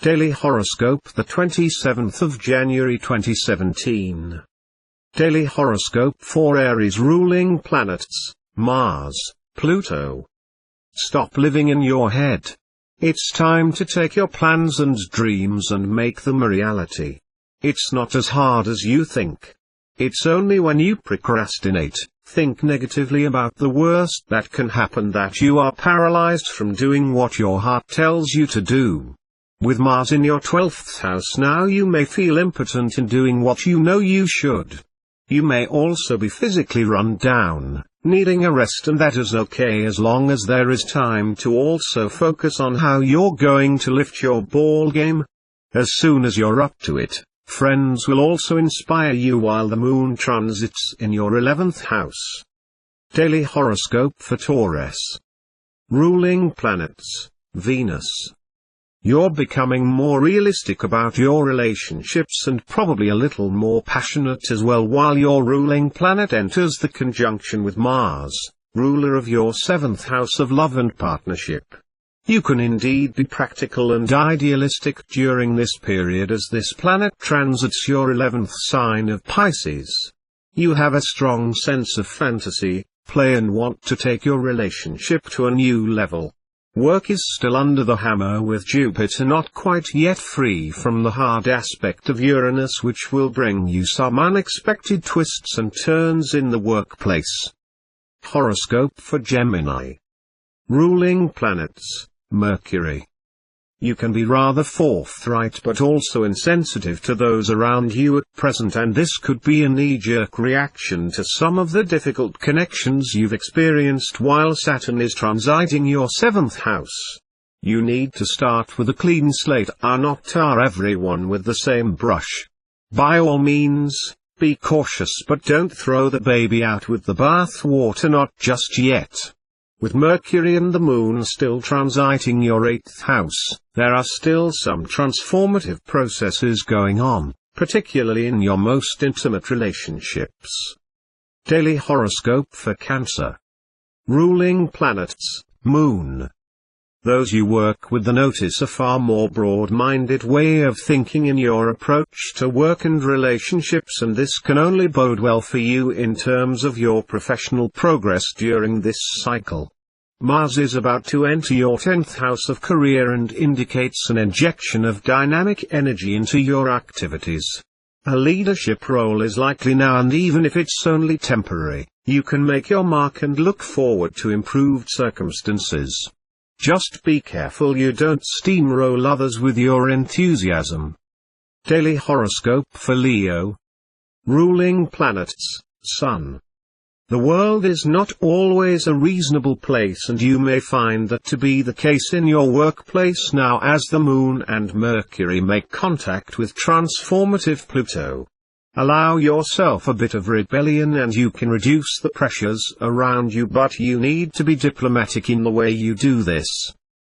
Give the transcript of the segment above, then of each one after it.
Daily Horoscope, the 27th of January 2017. Daily Horoscope for Aries ruling planets, Mars, Pluto. Stop living in your head. It's time to take your plans and dreams and make them a reality. It's not as hard as you think. It's only when you procrastinate, think negatively about the worst that can happen, that you are paralyzed from doing what your heart tells you to do. With Mars in your 12th house now, you may feel impotent in doing what you know you should. You may also be physically run down, needing a rest, and that is okay as long as there is time to also focus on how you're going to lift your ball game. As soon as you're up to it, friends will also inspire you while the moon transits in your 11th house. Daily Horoscope for Taurus. Ruling planets, Venus. You're becoming more realistic about your relationships and probably a little more passionate as well while your ruling planet enters the conjunction with Mars, ruler of your 7th house of love and partnership. You can indeed be practical and idealistic during this period as this planet transits your 11th sign of Pisces. You have a strong sense of fantasy, play, and want to take your relationship to a new level. Work is still under the hammer with Jupiter not quite yet free from the hard aspect of Uranus, which will bring you some unexpected twists and turns in the workplace. Horoscope for Gemini. Ruling planets, Mercury. You can be rather forthright but also insensitive to those around you at present, and this could be a knee-jerk reaction to some of the difficult connections you've experienced while Saturn is transiting your 7th house. You need to start with a clean slate, not tar everyone with the same brush. By all means, be cautious, but don't throw the baby out with the bathwater, not just yet. With Mercury and the Moon still transiting your 8th house, there are still some transformative processes going on, particularly in your most intimate relationships. Daily Horoscope for Cancer. Ruling planets, Moon. Those you work with notice a far more broad-minded way of thinking in your approach to work and relationships, and this can only bode well for you in terms of your professional progress during this cycle. Mars is about to enter your 10th house of career and indicates an injection of dynamic energy into your activities. A leadership role is likely now, and even if it's only temporary, you can make your mark and look forward to improved circumstances. Just be careful you don't steamroll others with your enthusiasm. Daily Horoscope for Leo. Ruling planets, Sun. The world is not always a reasonable place, and you may find that to be the case in your workplace now as the Moon and Mercury make contact with transformative Pluto. Allow yourself a bit of rebellion and you can reduce the pressures around you, but you need to be diplomatic in the way you do this.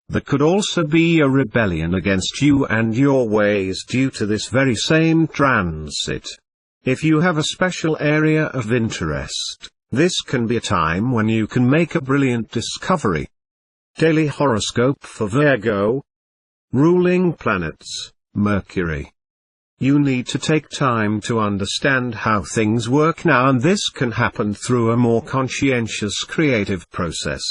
There could also be a rebellion against you and your ways due to this very same transit. If you have a special area of interest, this can be a time when you can make a brilliant discovery. Daily Horoscope for Virgo. Ruling planets, Mercury. You need to take time to understand how things work now, and this can happen through a more conscientious creative process.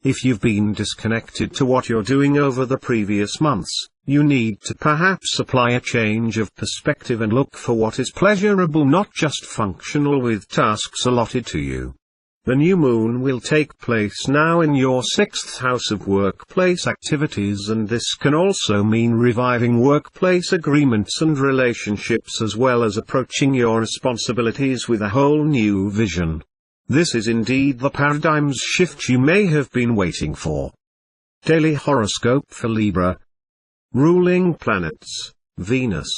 If you've been disconnected to what you're doing over the previous months, you need to perhaps apply a change of perspective and look for what is pleasurable, not just functional, with tasks allotted to you. The new moon will take place now in your 6th house of workplace activities, and this can also mean reviving workplace agreements and relationships, as well as approaching your responsibilities with a whole new vision. This is indeed the paradigm shift you may have been waiting for. Daily Horoscope for Libra. Ruling planets, Venus.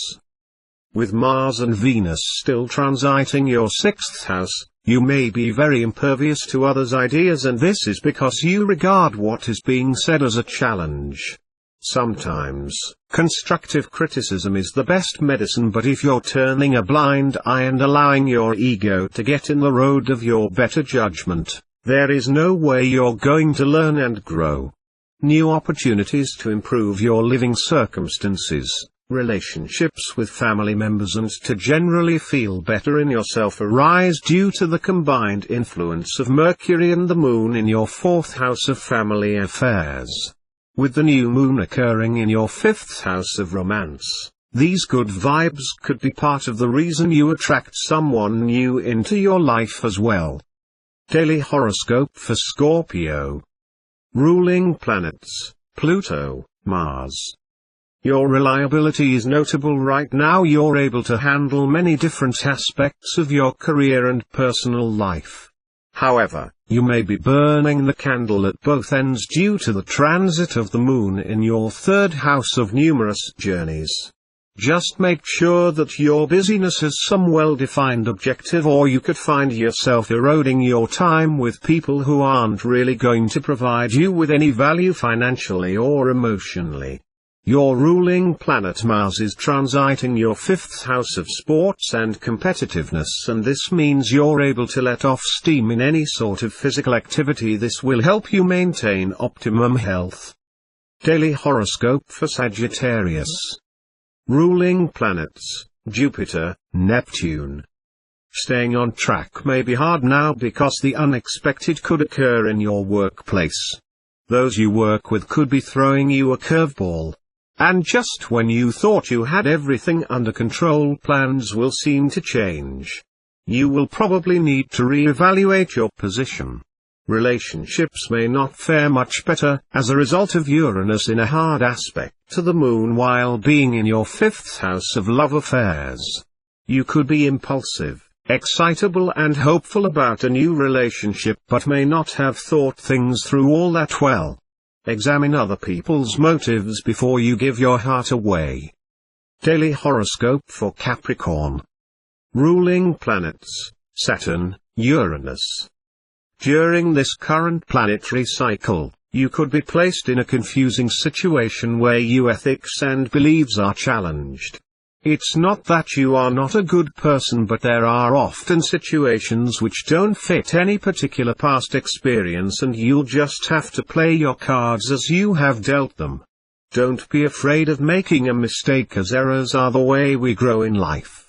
With Mars and Venus still transiting your 6th house, you may be very impervious to others' ideas, and this is because you regard what is being said as a challenge. Sometimes, constructive criticism is the best medicine, but if you're turning a blind eye and allowing your ego to get in the road of your better judgment, there is no way you're going to learn and grow. new opportunities to improve your living circumstances, relationships with family members, and to generally feel better in yourself arise due to the combined influence of Mercury and the Moon in your fourth house of family affairs. With the new moon occurring in your fifth house of romance, these good vibes could be part of the reason you attract someone new into your life as well. Daily horoscope for Scorpio. Ruling planets: Pluto, Mars. Your reliability is notable right now. You're able to handle many different aspects of your career and personal life. However, you may be burning the candle at both ends due to the transit of the moon in your third house of numerous journeys. Just make sure that your busyness has some well-defined objective, or you could find yourself eroding your time with people who aren't really going to provide you with any value financially or emotionally. Your ruling planet Mars is transiting your fifth house of sports and competitiveness, and this means you're able to let off steam in any sort of physical activity. This will help you maintain optimum health. Daily horoscope for Sagittarius. Ruling planets: Jupiter, Neptune. Staying on track may be hard now because the unexpected could occur in your workplace. Those you work with could be throwing you a curveball. And just when you thought you had everything under control, plans will seem to change. You will probably need to re-evaluate your position. Relationships may not fare much better, as a result of Uranus in a hard aspect to the moon while being in your fifth house of love affairs. You could be impulsive, excitable and hopeful about a new relationship, but may not have thought things through all that well. Examine other people's motives before you give your heart away. Daily horoscope for Capricorn. Ruling planets: Saturn, Uranus. During this current planetary cycle, you could be placed in a confusing situation where your ethics and beliefs are challenged. It's not that you are not a good person, but there are often situations which don't fit any particular past experience, and you'll just have to play your cards as you have dealt them. Don't be afraid of making a mistake, as errors are the way we grow in life.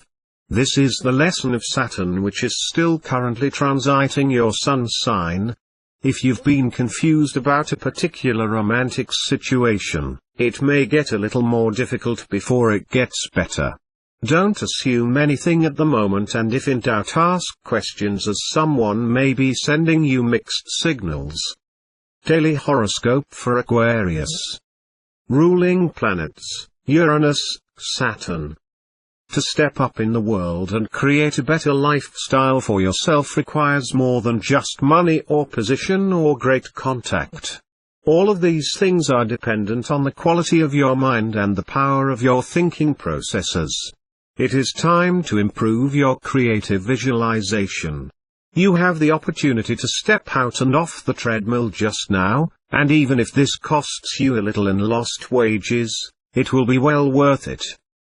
This is the lesson of Saturn, which is still currently transiting your sun sign. If you've been confused about a particular romantic situation, it may get a little more difficult before it gets better. Don't assume anything at the moment, and if in doubt, ask questions, as someone may be sending you mixed signals. Daily horoscope for Aquarius. Ruling planets: Uranus, Saturn. To step up in the world and create a better lifestyle for yourself requires more than just money or position or great contact. All of these things are dependent on the quality of your mind and the power of your thinking processes. It is time to improve your creative visualization. You have the opportunity to step out and off the treadmill just now, and even if this costs you a little in lost wages, it will be well worth it.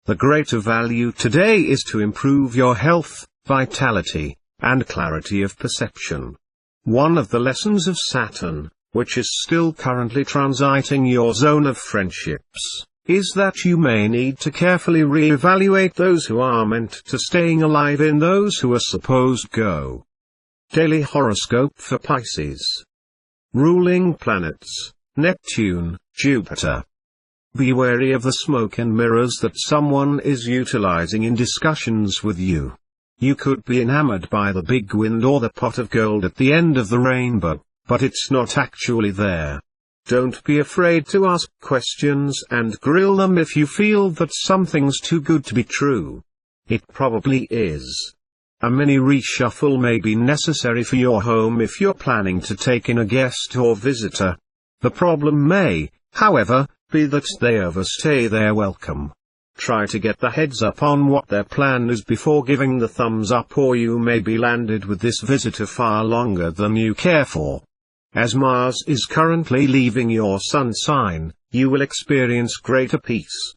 The greater value today is to improve your health, vitality, and clarity of perception. One of the lessons of Saturn, which is still currently transiting your zone of friendships, is that you may need to carefully re-evaluate those who are meant to, staying alive in those who are supposed go. Daily horoscope for Pisces. Ruling planets: Neptune, Jupiter. Be wary of the smoke and mirrors that someone is utilizing in discussions with you. You could be enamored by the big wind or the pot of gold at the end of the rainbow, but it's not actually there. Don't be afraid to ask questions and grill them if you feel that something's too good to be true. It probably is. A mini reshuffle may be necessary for your home if you're planning to take in a guest or visitor. The problem may, however, be that they overstay their welcome. Try to get the heads up on what their plan is before giving the thumbs up, or you may be landed with this visitor far longer than you care for. As Mars is currently leaving your sun sign, you will experience greater peace,